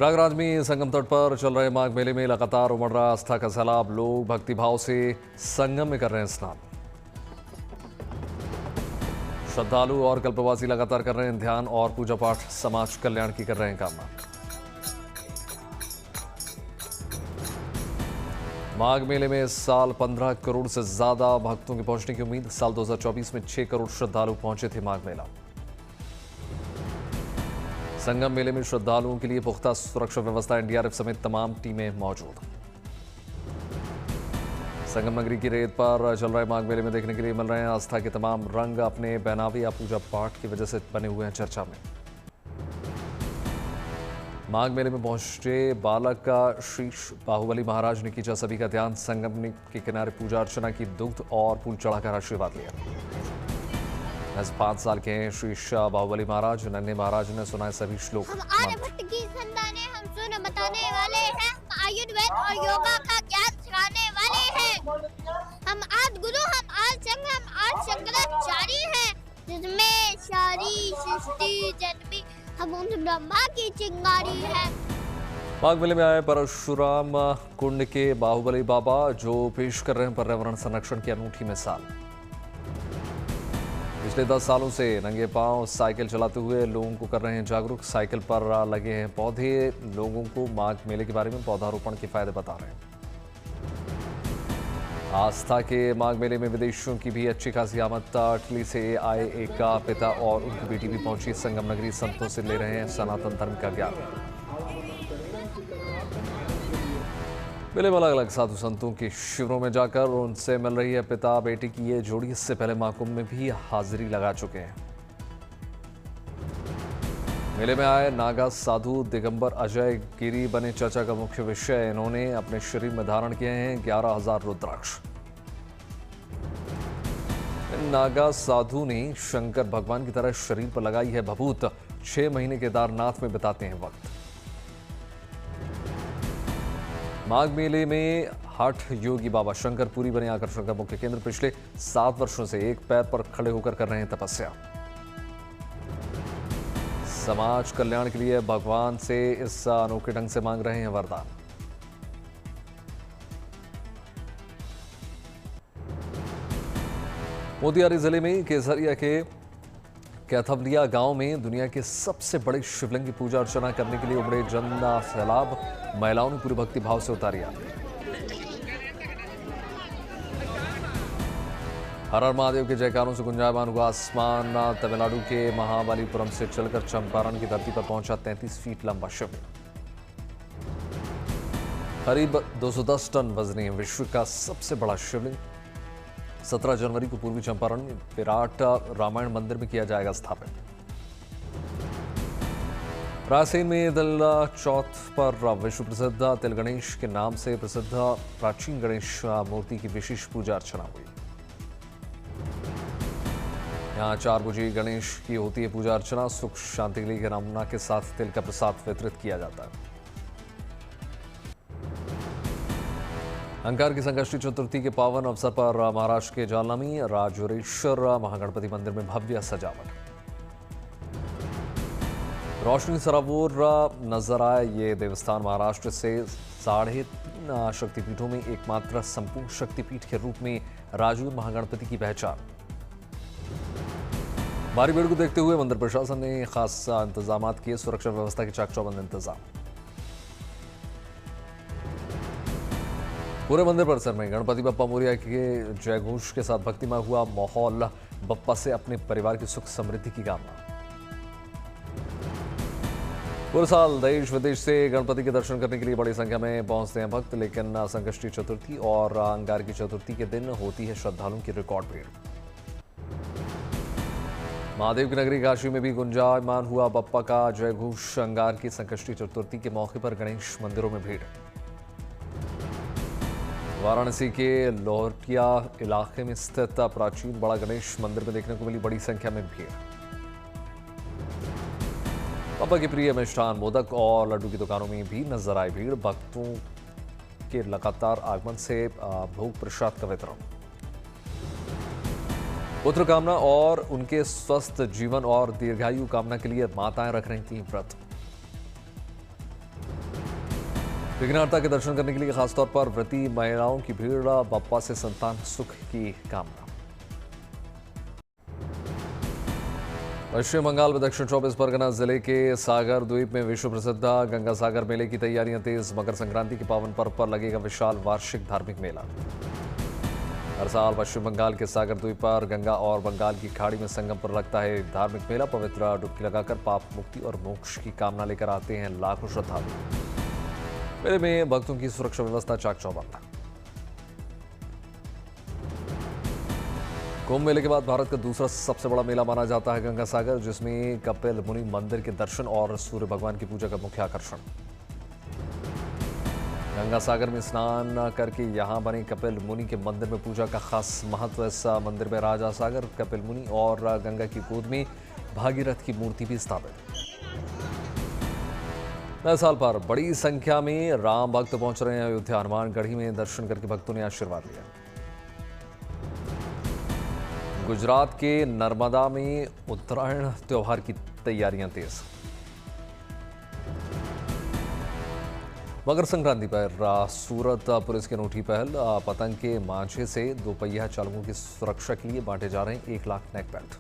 प्रयागराज में संगम तट पर चल रहे माघ मेले में लगातार उमड़ रहा आस्था का सैलाब। लोग भक्तिभाव से संगम में कर रहे हैं स्नान। श्रद्धालु और कल्पवासी लगातार कर रहे हैं ध्यान और पूजा पाठ। समाज कल्याण की कर रहे हैं कामना। माघ मेले में इस साल 15 करोड़ से ज्यादा भक्तों के पहुंचने की उम्मीद। साल 2024 में 6 करोड़ श्रद्धालु पहुंचे थे माघ मेला। संगम मेले में श्रद्धालुओं के लिए पुख्ता सुरक्षा व्यवस्था। एनडीआरएफ समेत तमाम टीमें मौजूद। संगम नगरी की रेत पर चल रहे माघ मेले में देखने के लिए मिल रहे हैं आस्था के तमाम रंग। अपने पहनावे या पूजा पाठ की वजह से बने हुए हैं चर्चा में। माघ मेले में पहुंचे बालक का शीश बाहुबली महाराज ने खींचा सभी का ध्यान। संगम के किनारे पूजा अर्चना की, दुग्ध और फूल चढ़ाकर आशीर्वाद लिया। 5 साल के हैं शीश बाहुबली महाराज। नन्हे महाराज ने सुनाए सभी श्लोक। हम आर्यभट्ट की संतान हैं, हम सुन बताने वाले हैं, हम आयुर्वेद और योगा का ज्ञान सिखाने वाले हैं। हम आद गुरु, हम आद संघ, हम आद शंकराचार्य हैं, जिसमें सारी सृष्टि जन्मी हम उन ब्रह्मा की चिंगारी है। माघ मेले में आए परशुराम कुंड के बाहुबली बाबा, जो पेश कर रहे हैं पर्यावरण संरक्षण की अनूठी मिसाल। पिछले 10 सालों से नंगे पांव साइकिल चलाते हुए लोगों को कर रहे हैं जागरूक। साइकिल पर लगे हैं पौधे। लोगों को माघ मेले के बारे में पौधारोपण के फायदे बता रहे हैं। आस्था के माघ मेले में विदेशियों की भी अच्छी खासी आमद। इटली से आए एक पिता और उनकी बेटी भी पहुंची संगम नगरी। संतों से ले रहे हैं सनातन धर्म का ज्ञान। मेले में अलग अलग साधु संतों के शिविरों में जाकर उनसे मिल रही है पिता बेटी की ये जोड़ी। इससे पहले महाकुंभ में भी हाजिरी लगा चुके हैं। मेले में आए नागा साधु दिगंबर अजय गिरी बने चर्चा का मुख्य विषय। इन्होंने अपने शरीर में धारण किए हैं 11,000 रुद्राक्ष। इन नागा साधु ने शंकर भगवान की तरह शरीर पर लगाई है भभूत। 6 महीने केदारनाथ में बिताते हैं वक्त। माघ मेले में हठ योगी बाबा शंकरपुरी बने आकर्षण का मुख्य केंद्र। पिछले 7 वर्षों से एक पैर पर खड़े होकर कर रहे हैं तपस्या। समाज कल्याण के लिए भगवान से इस अनोखे ढंग से मांग रहे हैं वरदान। मोतिहारी जिले में केसरिया के कैथवलिया गांव में दुनिया के सबसे बड़े शिवलिंग की पूजा अर्चना करने के लिए उमड़े जन सैलाब। महिलाओं ने पूरे भक्ति भाव से उतारिया। हर हर महादेव के जयकारों से गुंजायमान हुआ आसमान। तमिलनाडु के महाबलीपुरम से चलकर चंपारण की धरती पर पहुंचा 33 फीट लंबा शिवलिंग। करीब 210 टन वजनी विश्व का सबसे बड़ा शिवलिंग। 17 जनवरी को पूर्वी चंपारण में विराट रामायण मंदिर में किया जाएगा स्थापित। रायसेन में दिल चौथ पर विश्व प्रसिद्ध तिल गणेश के नाम से प्रसिद्ध प्राचीन गणेश मूर्ति की विशेष पूजा अर्चना हुई। यहाँ 4 भुजी गणेश की होती है पूजा अर्चना। सुख शांति के लिए कामना के साथ तिल का प्रसाद वितरित किया जाता है। अंगार की संकष्टी चतुर्थी के पावन अवसर पर महाराष्ट्र के जालना में राजोरेश्वर महागणपति मंदिर में भव्य सजावट। रोशनी सराबोर नजर आए ये देवस्थान महाराष्ट्र से 3.5 शक्तिपीठों में एकमात्र संपूर्ण शक्तिपीठ के रूप में राजूर महागणपति की पहचान। भारी भीड़ को देखते हुए मंदिर प्रशासन ने खास इंतजाम किए। सुरक्षा व्यवस्था के चाक-चौबंद इंतजाम। पूरे मंदिर परिसर में गणपति बप्पा मोरिया के जयघोष के साथ भक्तिमय हुआ माहौल। बप्पा से अपने परिवार की सुख समृद्धि की कामना। पूरे साल देश विदेश से गणपति के दर्शन करने के लिए बड़ी संख्या में पहुंचते हैं भक्त, लेकिन संकष्टी चतुर्थी और अंगार की चतुर्थी के दिन होती है श्रद्धालुओं की रिकॉर्ड भीड़। महादेव की नगरी काशी में भी गुंजायमान हुआ बप्पा का जयघोष। अंगार की संकष्टी चतुर्थी के मौके पर गणेश मंदिरों में भीड़। वाराणसी के लोहरकिया इलाके में स्थित प्राचीन बड़ा गणेश मंदिर में देखने को मिली बड़ी संख्या में भीड़। बप्पा के प्रिय मिष्ठान मोदक और लड्डू की दुकानों में भी नजर आई भीड़। भक्तों के लगातार आगमन से भोग प्रसाद का वितरण। पुत्र कामना और उनके स्वस्थ जीवन और दीर्घायु कामना के लिए माताएं रख रही थी व्रत। विघ्नहर्ता के दर्शन करने के लिए खासतौर पर व्रती महिलाओं की भीड़, बप्पा से संतान सुख की कामना। पश्चिम बंगाल में दक्षिण 24 परगना जिले के सागर द्वीप में विश्व प्रसिद्ध गंगा सागर मेले की तैयारियां तेज। मकर संक्रांति के पावन पर्व पर लगेगा विशाल वार्षिक धार्मिक मेला। हर साल पश्चिम बंगाल के सागर द्वीप पर गंगा और बंगाल की खाड़ी में संगम पर लगता है धार्मिक मेला। पवित्र डुबकी लगाकर पाप मुक्ति और मोक्ष की कामना लेकर आते हैं लाखों श्रद्धालु। मेले में भक्तों की सुरक्षा व्यवस्था चाक चौबंद। कुंभ मेले के बाद भारत का दूसरा सबसे बड़ा मेला माना जाता है गंगा सागर, जिसमें कपिल मुनि मंदिर के दर्शन और सूर्य भगवान की पूजा का मुख्य आकर्षण। गंगा सागर में स्नान करके यहां बने कपिल मुनि के मंदिर में पूजा का खास महत्व। इस मंदिर में राजा सागर, कपिल मुनि और गंगा की गोद में भागीरथ की मूर्ति भी स्थापित। नए साल पर बड़ी संख्या में राम भक्त पहुंच रहे हैं अयोध्या। हनुमानगढ़ी में दर्शन करके भक्तों ने आशीर्वाद लिया। गुजरात के नर्मदा में उत्तरायण त्योहार की तैयारियां तेज। मकर संक्रांति पर सूरत पुलिस की अनूठी पहल। पतंग के मांझे से दोपहिया चालकों की सुरक्षा के लिए बांटे जा रहे हैं 1 लाख नेक बैंड।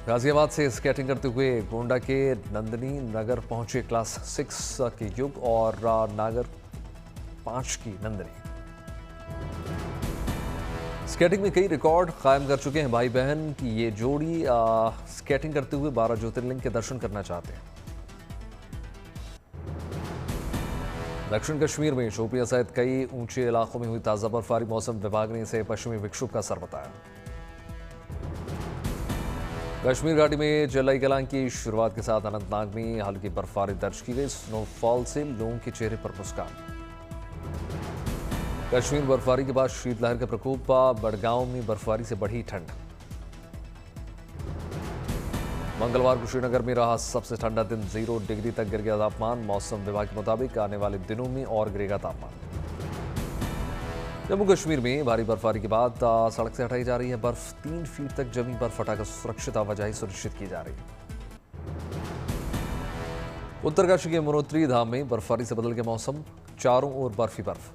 गाजियाबाद से स्केटिंग करते हुए गोंडा के नंदिनी नगर पहुंचे क्लास 6 के युग और नागर 5 की नंदिनी। स्केटिंग में कई रिकॉर्ड कायम कर चुके हैं भाई बहन की ये जोड़ी। स्केटिंग करते हुए 12 ज्योतिर्लिंग के दर्शन करना चाहते हैं। दक्षिण कश्मीर में शोपियां सहित कई ऊंचे इलाकों में हुई ताजा बर्फबारी। मौसम विभाग ने इसे पश्चिमी विक्षोभ का असर बताया। कश्मीर घाटी में जलाई कलां की शुरुआत के साथ अनंतनाग में हल्की बर्फबारी दर्ज की गई। स्नोफॉल से लोगों के चेहरे पर मुस्कान। कश्मीर बर्फबारी के बाद शीतलहर का प्रकोप। बड़गांव में बर्फबारी से बढ़ी ठंड। मंगलवार को श्रीनगर में रहा सबसे ठंडा दिन। 0 डिग्री तक गिर गया तापमान। मौसम विभाग के मुताबिक आने वाले दिनों में और गिरेगा तापमान। जम्मू कश्मीर में भारी बर्फबारी के बाद सड़क से हटाई जा रही है बर्फ। 3 फीट तक जमी बर्फ हटाकर सुरक्षित आवाजाही सुनिश्चित की जा रही है। उत्तरकाशी के यमुनोत्री धाम में बर्फबारी से बदल गया मौसम। चारों ओर बर्फ ही बर्फ।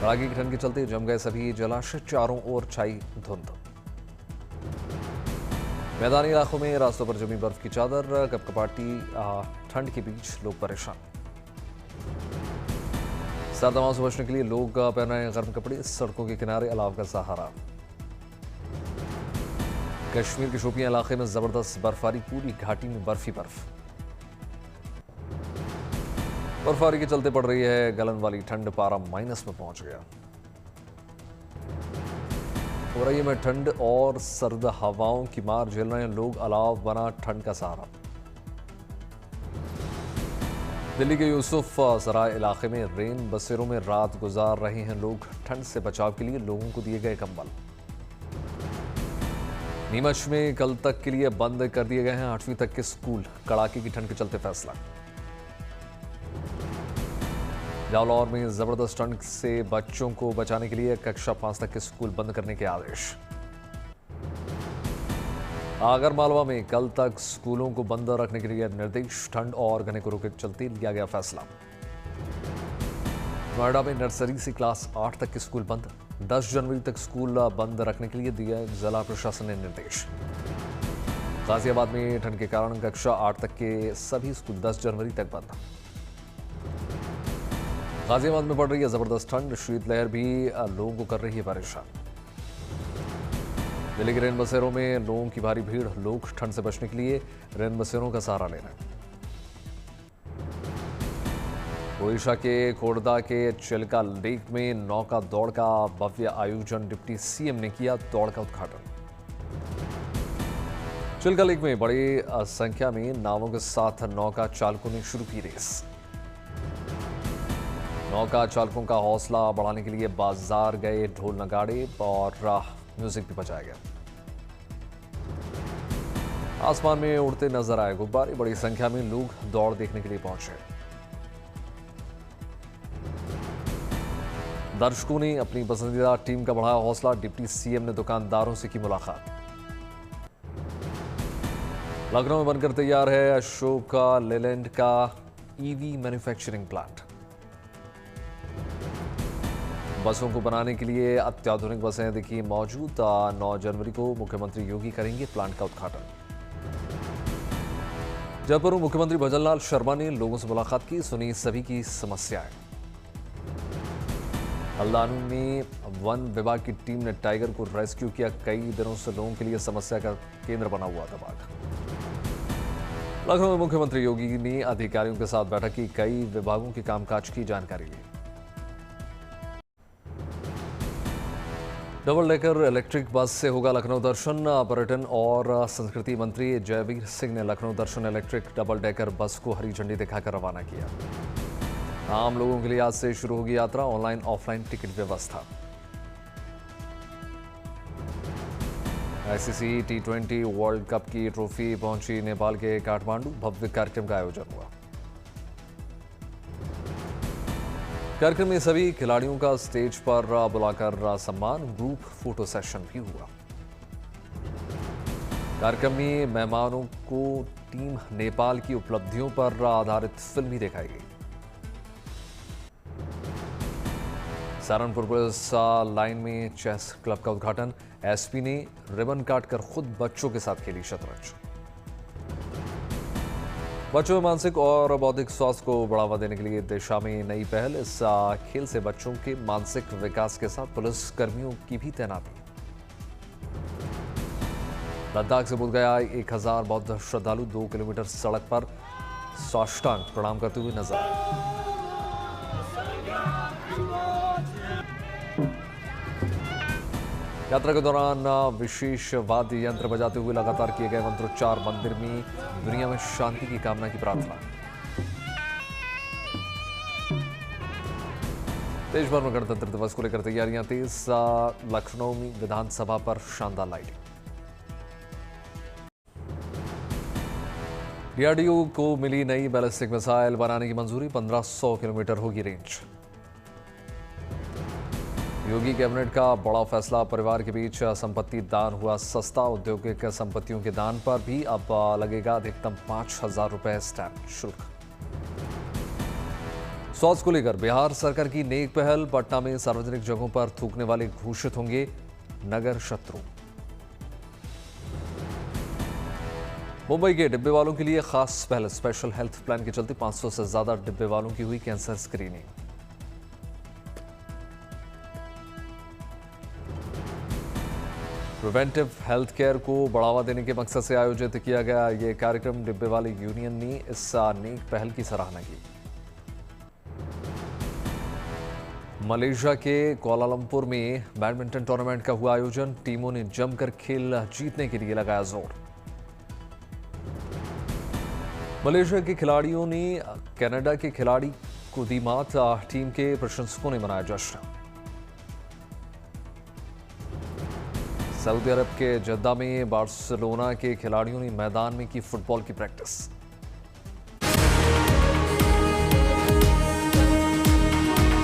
कड़ाके की ठंड के चलते जम गए सभी जलाशय। चारों ओर छाई धुंध। मैदानी इलाकों में रास्तों पर जमी बर्फ की चादर। कपकपाटी ठंड के बीच लोग परेशान। सर्द हवाओं से बचने के लिए लोग पहन रहे हैं गर्म कपड़े। सड़कों के किनारे अलाव का सहारा। कश्मीर के शोपियां इलाके में जबरदस्त बर्फबारी। पूरी घाटी में बर्फ ही बर्फ। बर्फबारी के चलते पड़ रही है गलन वाली ठंड। पारा माइनस में पहुंच गया। हो रही है ठंड और सर्द हवाओं की मार झेल रहे हैं लोग। अलाव बना ठंड का सहारा। दिल्ली के यूसुफ सराय इलाके में रेन बसेरों में रात गुजार रहे हैं लोग। ठंड से बचाव के लिए लोगों को दिए गए कंबल। नीमच में कल तक के लिए बंद कर दिए गए हैं 8वीं तक के स्कूल। कड़ाके की ठंड के चलते फैसला। जालौर में जबरदस्त ठंड से बच्चों को बचाने के लिए कक्षा 5 तक के स्कूल बंद करने के आदेश। आगरमालवा में कल तक स्कूलों को बंद रखने के लिए निर्देश। ठंड और घने कोहरे के चलते लिया गया फैसला। नोएडा में नर्सरी से क्लास 8 तक के स्कूल बंद। 10 जनवरी तक स्कूल बंद रखने के लिए दिया जिला प्रशासन ने निर्देश। गाजियाबाद में ठंड के कारण कक्षा 8 तक के सभी स्कूल 10 जनवरी तक बंद। गाजियाबाद में पड़ रही है जबरदस्त ठंड। शीतलहर भी लोगों को कर रही है परेशान। दिल्ली के रेन बसेरों में लोगों की भारी भीड़। लोग ठंड से बचने के लिए रेन बसेरों का सहारा ले रहे हैं। ओडिशा के खोड़दा के चिल्का लेक में नौका दौड़ का भव्य आयोजन। डिप्टी सीएम ने किया दौड़ का उद्घाटन। चिल्का लेक में बड़ी संख्या में नावों के साथ नौका चालकों ने शुरू की रेस। नौका चालकों का हौसला बढ़ाने के लिए बाजार गए ढोल नगाड़े और म्यूजिक भी बजाया गया। आसमान में उड़ते नजर आए गुब्बारे। बड़ी संख्या में लोग दौड़ देखने के लिए पहुंचे। दर्शकों ने अपनी पसंदीदा टीम का बढ़ाया हौसला। डिप्टी सीएम ने दुकानदारों से की मुलाकात। लखनऊ में बनकर तैयार है अशोका लेलैंड का ईवी मैन्युफैक्चरिंग प्लांट। बसों को बनाने के लिए अत्याधुनिक बसें दिखी मौजूद। 9 जनवरी को मुख्यमंत्री योगी करेंगे प्लांट का उद्घाटन। जयपुर में मुख्यमंत्री भजनलाल शर्मा ने लोगों से मुलाकात की, सुनी सभी की समस्याएं। हल्द्वानी में वन विभाग की टीम ने टाइगर को रेस्क्यू किया। कई दिनों से लोगों के लिए समस्या का केंद्र बना हुआ था बाघ। लखनऊ में मुख्यमंत्री योगी ने अधिकारियों के साथ बैठक की, कई विभागों के कामकाज की जानकारी ली। डबल डेकर इलेक्ट्रिक बस से होगा लखनऊ दर्शन। पर्यटन और संस्कृति मंत्री जयवीर सिंह ने लखनऊ दर्शन इलेक्ट्रिक डबल डेकर बस को हरी झंडी दिखाकर रवाना किया। आम लोगों के लिए आज से शुरू होगी यात्रा, ऑनलाइन ऑफलाइन टिकट व्यवस्था। आईसीसी T20 वर्ल्ड कप की ट्रॉफी पहुंची नेपाल के काठमांडू, भव्य कार्यक्रम का आयोजन हुआ। कार्यक्रम में सभी खिलाड़ियों का स्टेज पर बुलाकर सम्मान, ग्रुप फोटो सेशन भी हुआ। कार्यक्रम में मेहमानों को टीम नेपाल की उपलब्धियों पर आधारित फिल्म भी दिखाई गई। सहारनपुर पुलिस लाइन में चेस क्लब का उद्घाटन, एसपी ने रिबन काटकर खुद बच्चों के साथ खेली शतरंज। बच्चों में मानसिक और बौद्धिक स्वास्थ्य को बढ़ावा देने के लिए दिशा में नई पहल। इस खेल से बच्चों के मानसिक विकास के साथ पुलिस कर्मियों की भी तैनाती। लद्दाख से बोध गया 1000 बौद्ध श्रद्धालु 2 किलोमीटर सड़क पर साष्टांग प्रणाम करते हुए नजर आए। यात्रा के दौरान विशेष वाद्य यंत्र बजाते हुए लगातार किए गए मंत्रोच्चार, मंदिर में दुनिया में शांति की कामना की प्रार्थना। देश भर में गणतंत्र दिवस को लेकर तैयारियां तेज। लखनऊ में विधानसभा पर शानदार लाइटिंग। डीआरडीओ को मिली नई बैलिस्टिक मिसाइल बनाने की मंजूरी, 1500 किलोमीटर होगी रेंज। योगी कैबिनेट का बड़ा फैसला, परिवार के बीच संपत्ति दान हुआ सस्ता। औद्योगिक संपत्तियों के दान पर भी अब लगेगा अधिकतम 5000 रुपए स्टैंप शुल्क। स्वास्थ्य को लेकर बिहार सरकार की नेक पहल, पटना में सार्वजनिक जगहों पर थूकने वाले घोषित होंगे नगर शत्रु। मुंबई के डिब्बे वालों के लिए खास पहल, स्पेशल हेल्थ प्लान के चलते 500 से ज्यादा डिब्बे वालों की हुई cancer screening. Preventive health care को बढ़ावा देने के मकसद से आयोजित किया गया ये कार्यक्रम। डिब्बे वाले यूनियन ने इस नेक पहल की सराहना की। मलेशिया के कुआलालंपुर में बैडमिंटन टूर्नामेंट का हुआ आयोजन, टीमों ने जमकर खेल जीतने के लिए लगाया जोर। मलेशिया के खिलाड़ियों ने कनाडा के खिलाड़ी को दी मात, टीम के प्रशंसकों ने मनाया जश्न। सऊदी अरब के जद्दा में बार्सिलोना के खिलाड़ियों ने मैदान में की फुटबॉल की प्रैक्टिस।